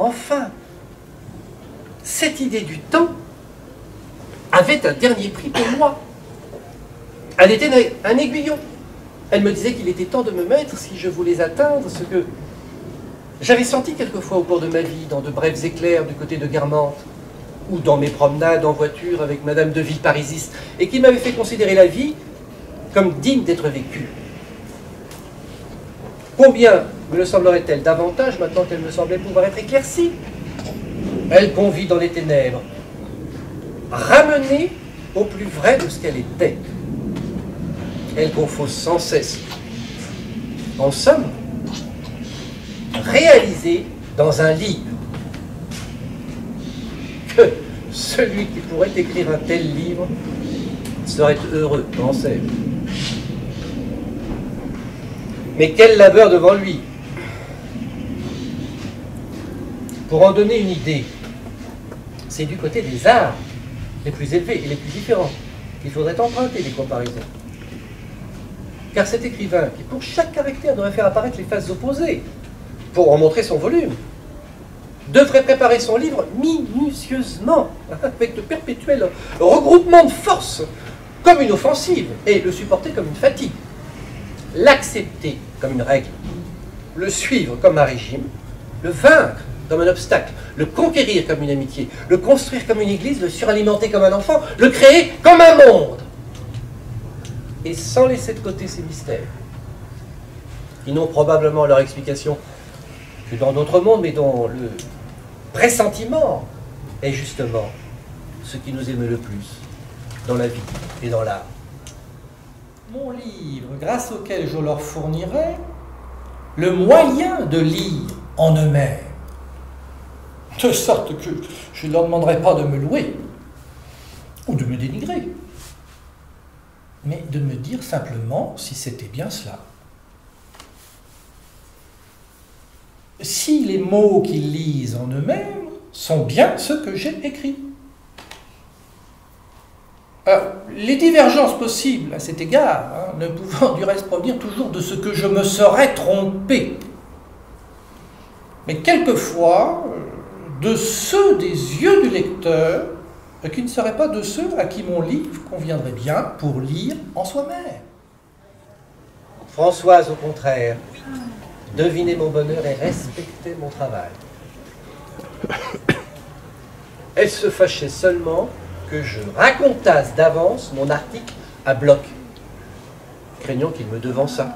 Enfin, cette idée du temps avait un dernier prix pour moi. Elle était un aiguillon. Elle me disait qu'il était temps de me mettre si je voulais atteindre ce que j'avais senti quelquefois au cours de ma vie, dans de brefs éclairs du côté de Guermantes, ou dans mes promenades en voiture avec Madame de Villeparisis, et qui m'avait fait considérer la vie comme digne d'être vécue. Combien me le semblerait-elle davantage maintenant qu'elle me semblait pouvoir être éclaircie? Elle qu'on vit dans les ténèbres, ramenée au plus vrai de ce qu'elle était. Elle qu'on fausse sans cesse. En somme, réalisée dans un livre. Que celui qui pourrait écrire un tel livre serait heureux, pensais-je. Mais quel labeur devant lui! Pour en donner une idée, c'est du côté des arts les plus élevés et les plus différents qu'il faudrait emprunter des comparaisons. Car cet écrivain, qui pour chaque caractère devrait faire apparaître les faces opposées, pour en montrer son volume, devrait préparer son livre minutieusement, avec de perpétuels regroupements de forces, comme une offensive, et le supporter comme une fatigue, l'accepter comme une règle, le suivre comme un régime, le vaincre comme un obstacle, le conquérir comme une amitié, le construire comme une église, le suralimenter comme un enfant, le créer comme un monde, et sans laisser de côté ces mystères, qui n'ont probablement leur explication que dans d'autres mondes, mais dont le pressentiment est justement ce qui nous émeut le plus dans la vie et dans l'art. Mon livre, grâce auquel je leur fournirai le moyen de lire en eux-mêmes, de sorte que je ne leur demanderai pas de me louer ou de me dénigrer, mais de me dire simplement si c'était bien cela. Si les mots qu'ils lisent en eux-mêmes sont bien ceux que j'ai écrits. Les divergences possibles à cet égard, ne pouvant du reste provenir toujours de ce que je me serais trompé, mais quelquefois de ceux des yeux du lecteur, qui ne seraient pas de ceux à qui mon livre conviendrait bien pour lire en soi-même. Françoise, au contraire, devinait mon bonheur et respectait mon travail. Elle se fâchait seulement que je racontasse d'avance mon article à bloc, craignant qu'il me devançât,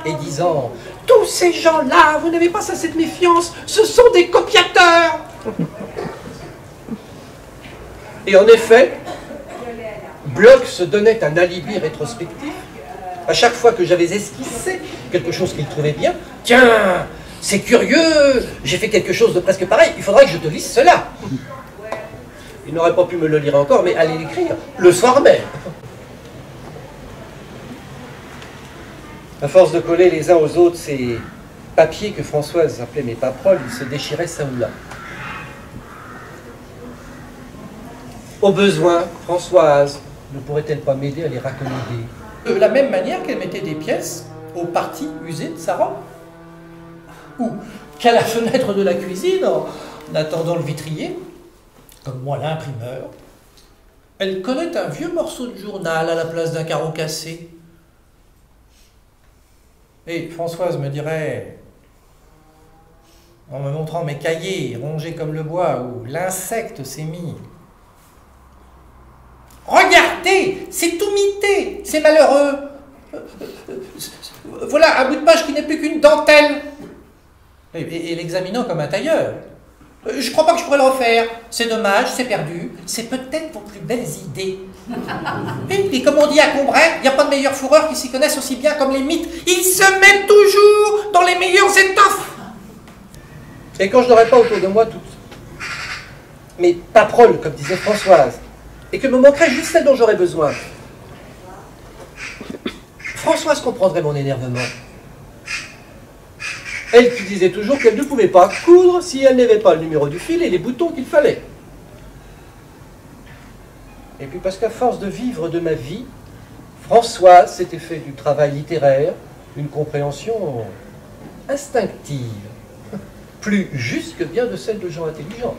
et disant « Tous ces gens-là, vous n'avez pas assez de méfiance, ce sont des copiateurs !» Et en effet, Bloch se donnait un alibi rétrospectif à chaque fois que j'avais esquissé quelque chose qu'il trouvait bien. « Tiens, c'est curieux, j'ai fait quelque chose de presque pareil, il faudrait que je te lise cela. » Il n'aurait pas pu me le lire encore, mais allez l'écrire le soir même. À force de coller les uns aux autres ces papiers que Françoise appelait mes paperoles, ils se déchiraient ça ou là. Au besoin, Françoise ne pourrait-elle pas m'aider à les raccommoder? De la même manière qu'elle mettait des pièces aux parties usées de sa robe. Ou qu'à la fenêtre de la cuisine, en attendant le vitrier, comme moi l'imprimeur, elle collait un vieux morceau de journal à la place d'un carreau cassé. Et Françoise me dirait, en me montrant mes cahiers rongés comme le bois, où l'insecte s'est mis: « Regardez, c'est tout mité, c'est malheureux. Voilà un bout de page qui n'est plus qu'une dentelle. » Et l'examinant comme un tailleur. « Je crois pas que je pourrais le refaire. C'est dommage, c'est perdu. C'est peut-être vos plus belles idées. » Et comme on dit à Combray, il n'y a pas de meilleurs fourreurs qui s'y connaissent aussi bien comme les mythes. Ils se mettent toujours dans les meilleures étoffes. Et quand je n'aurais pas autour de moi toutes mes paperoles, comme disait Françoise, et que me manquerait juste celle dont j'aurais besoin, Françoise comprendrait mon énervement. Elle qui disait toujours qu'elle ne pouvait pas coudre si elle n'avait pas le numéro du fil et les boutons qu'il fallait. Et puis parce qu'à force de vivre de ma vie, Françoise s'était fait du travail littéraire une compréhension instinctive, plus juste que bien de celles de gens intelligents.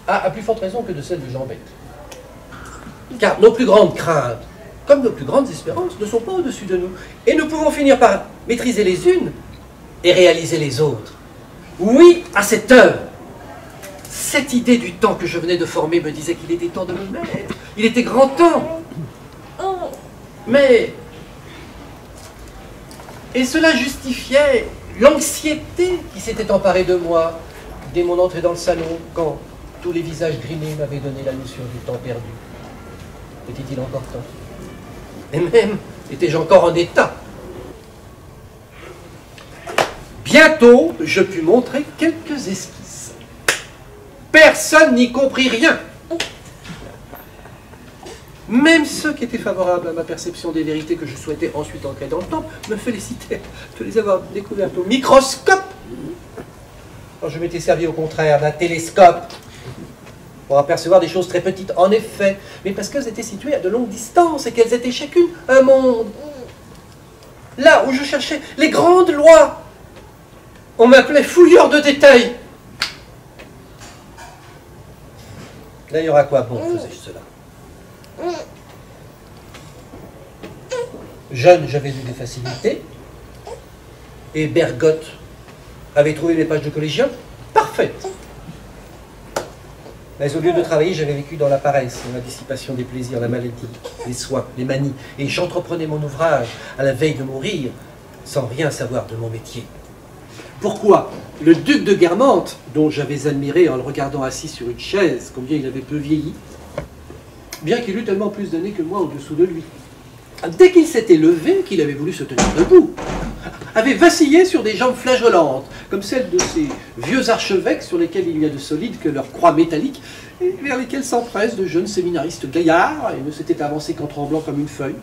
À plus forte raison que de celles de gens bêtes. Car nos plus grandes craintes, comme nos plus grandes espérances, ne sont pas au-dessus de nous. Et nous pouvons finir par maîtriser les unes et réaliser les autres. Oui, à cette heure, cette idée du temps que je venais de former me disait qu'il était temps de me mettre. Il était grand temps. Mais... Et cela justifiait l'anxiété qui s'était emparée de moi dès mon entrée dans le salon, quand tous les visages grimés m'avaient donné la notion du temps perdu. Était-il encore temps? Et même, étais-je encore en état? Bientôt, je pus montrer quelques esquisses. Personne n'y comprit rien. Même ceux qui étaient favorables à ma perception des vérités que je souhaitais ensuite ancrer dans le temps me félicitaient de les avoir découvertes au microscope. Quand je m'étais servi au contraire d'un télescope pour apercevoir des choses très petites, en effet, mais parce qu'elles étaient situées à de longues distances et qu'elles étaient chacune un monde. Là où je cherchais les grandes lois, on m'appelait fouilleur de détails. D'ailleurs, à quoi bon faisais-je cela? Jeune, j'avais eu des facilités, et Bergotte avait trouvé les pages de collégiens parfaites. Mais au lieu de travailler, j'avais vécu dans la paresse, dans la dissipation des plaisirs, la maladie, les soins, les manies, et j'entreprenais mon ouvrage à la veille de mourir, sans rien savoir de mon métier. Pourquoi le duc de Guermantes, dont j'avais admiré en le regardant assis sur une chaise, combien il avait peu vieilli, bien qu'il eût tellement plus d'années que moi au-dessous de lui, dès qu'il s'était levé, qu'il avait voulu se tenir debout, avait vacillé sur des jambes flageolantes, comme celles de ces vieux archevêques sur lesquels il y a de solides que leurs croix métalliques, et vers lesquels s'empressent de jeunes séminaristes gaillards, et ne s'était avancé qu'en tremblant comme une feuille,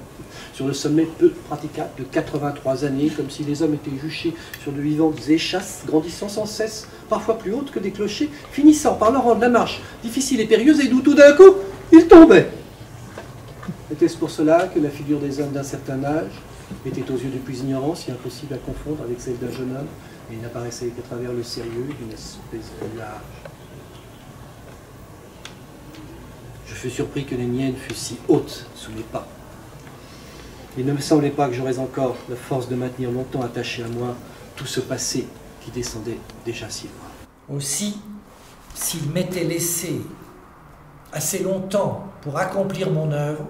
sur le sommet peu praticable de 83 années, comme si les hommes étaient juchés sur de vivantes échasses, grandissant sans cesse, parfois plus hautes que des clochers, finissant par leur rendre la marche difficile et périlleuse, et d'où tout d'un coup, ils tombaient. Était-ce pour cela que la figure des hommes d'un certain âge était aux yeux des plus ignorants, si impossible à confondre avec celle d'un jeune homme, et n'apparaissait qu'à travers le sérieux d'une espèce de large? Je fus surpris que les miennes fussent si hautes sous mes pas. Il ne me semblait pas que j'aurais encore la force de maintenir longtemps attaché à moi tout ce passé qui descendait déjà si loin. Aussi, s'il m'était laissé assez longtemps pour accomplir mon œuvre,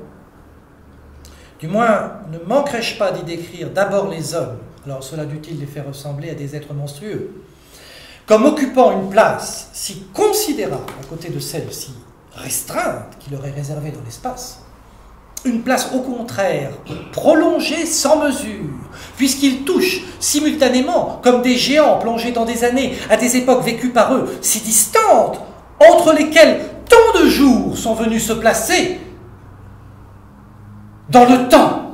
du moins ne manquerais-je pas d'y décrire d'abord les hommes, alors cela dût-il les faire ressembler à des êtres monstrueux, comme occupant une place si considérable à côté de celle si restreinte qui leur est réservée dans l'espace, une place au contraire prolongée sans mesure, puisqu'ils touchent simultanément, comme des géants plongés dans des années, à des époques vécues par eux si distantes, entre lesquelles tant de jours sont venus se placer dans le temps.